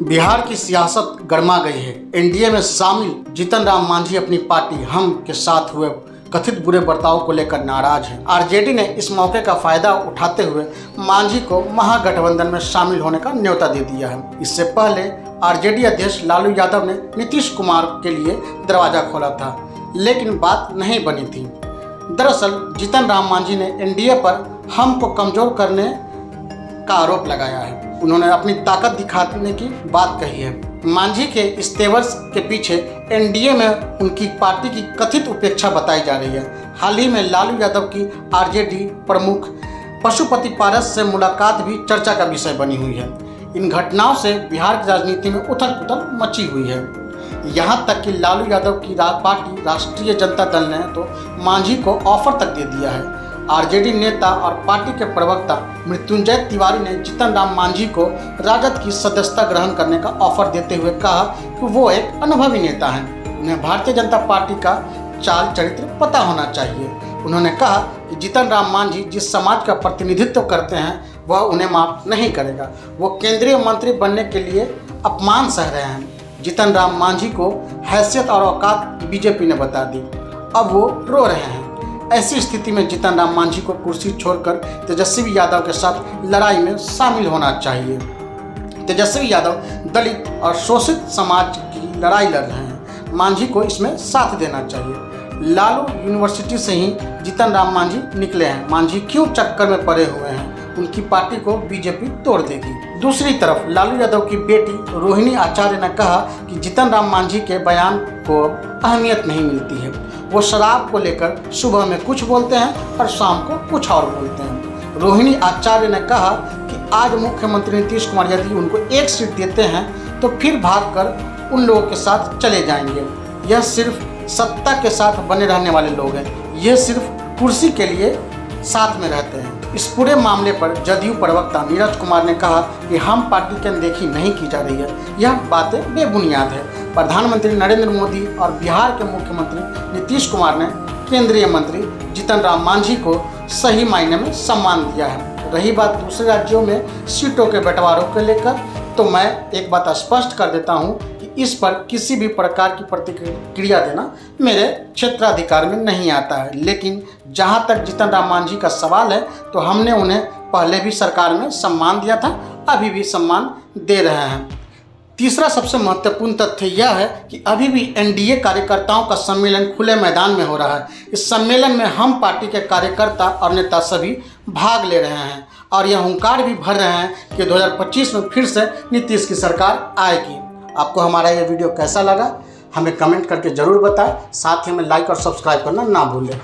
बिहार की सियासत गर्मा गई है। एनडीए में शामिल जीतन राम मांझी अपनी पार्टी हम के साथ हुए कथित बुरे बर्ताव को लेकर नाराज है। आरजेडी ने इस मौके का फायदा उठाते हुए मांझी को महागठबंधन में शामिल होने का न्योता दे दिया है। इससे पहले आरजेडी अध्यक्ष लालू यादव ने नीतीश कुमार के लिए दरवाजा खोला था, लेकिन बात नहीं बनी थी। दरअसल जीतन राम मांझी ने एनडीए पर हम को कमजोर करने का आरोप लगाया है। उन्होंने अपनी ताकत दिखाने की बात कही है। मांझी के इस तेवर के पीछे एनडीए में उनकी पार्टी की कथित उपेक्षा बताई जा रही है। हाल ही में लालू यादव की आरजेडी प्रमुख पशुपति पारस से मुलाकात भी चर्चा का विषय बनी हुई है। इन घटनाओं से बिहार की राजनीति में उथल पुथल मची हुई है। यहाँ तक कि लालू यादव की पार्टी राष्ट्रीय जनता दल ने तो मांझी को ऑफर तक दे दिया है। आरजेडी नेता और पार्टी के प्रवक्ता मृत्युंजय तिवारी ने जीतन राम मांझी को राजद की सदस्यता ग्रहण करने का ऑफर देते हुए कहा कि वो एक अनुभवी नेता हैं, उन्हें भारतीय जनता पार्टी का चाल चरित्र पता होना चाहिए। उन्होंने कहा कि जीतन राम मांझी जिस समाज का प्रतिनिधित्व करते हैं वह उन्हें माफ नहीं करेगा। वो केंद्रीय मंत्री बनने के लिए अपमान सह रहे हैं। जीतन राम मांझी को हैसियत और औकात बीजेपी ने बता दी, अब वो रो रहे हैं। ऐसी स्थिति में जीतन राम मांझी को कुर्सी छोड़कर तेजस्वी यादव के साथ लड़ाई में शामिल होना चाहिए। तेजस्वी यादव दलित और शोषित समाज की लड़ाई लड़ रहे हैं, मांझी को इसमें साथ देना चाहिए। लालू यूनिवर्सिटी से ही जीतन राम मांझी निकले हैं। मांझी क्यों चक्कर में पड़े हुए हैं? उनकी पार्टी को बीजेपी तोड़ देगी। दूसरी तरफ लालू यादव की बेटी रोहिणी आचार्य ने कहा कि जीतन राम मांझी के बयान को अहमियत नहीं मिलती है। वो शराब को लेकर सुबह में कुछ बोलते हैं और शाम को कुछ और बोलते हैं। रोहिणी आचार्य ने कहा कि आज मुख्यमंत्री नीतीश कुमार यदि उनको एक सीट देते हैं तो फिर भागकर उन लोगों के साथ चले जाएंगे। यह सिर्फ सत्ता के साथ बने रहने वाले लोग हैं, ये सिर्फ कुर्सी के लिए साथ में रहते हैं। इस पूरे मामले पर जदयू प्रवक्ता नीरज कुमार ने कहा कि हम पार्टी की अनदेखी नहीं की जा रही है, यह बातें बेबुनियाद है। प्रधानमंत्री नरेंद्र मोदी और बिहार के मुख्यमंत्री नीतीश कुमार ने केंद्रीय मंत्री जीतन राम मांझी को सही मायने में सम्मान दिया है। रही बात दूसरे राज्यों में सीटों के बंटवारों को लेकर, तो मैं एक बात स्पष्ट कर देता हूं कि इस पर किसी भी प्रकार की प्रतिक्रिया देना मेरे क्षेत्राधिकार में नहीं आता है। लेकिन जहां तक जीतन राम मांझी का सवाल है, तो हमने उन्हें पहले भी सरकार में सम्मान दिया था, अभी भी सम्मान दे रहे हैं। तीसरा सबसे महत्वपूर्ण तथ्य यह है कि अभी भी एनडीए कार्यकर्ताओं का सम्मेलन खुले मैदान में हो रहा है। इस सम्मेलन में हम पार्टी के कार्यकर्ता और नेता सभी भाग ले रहे हैं और यह हुंकार भी भर रहे हैं कि 2025 में फिर से नीतीश की सरकार आएगी। आपको हमारा ये वीडियो कैसा लगा हमें कमेंट करके ज़रूर बताएं। साथ ही हमें लाइक और सब्सक्राइब करना ना भूलें।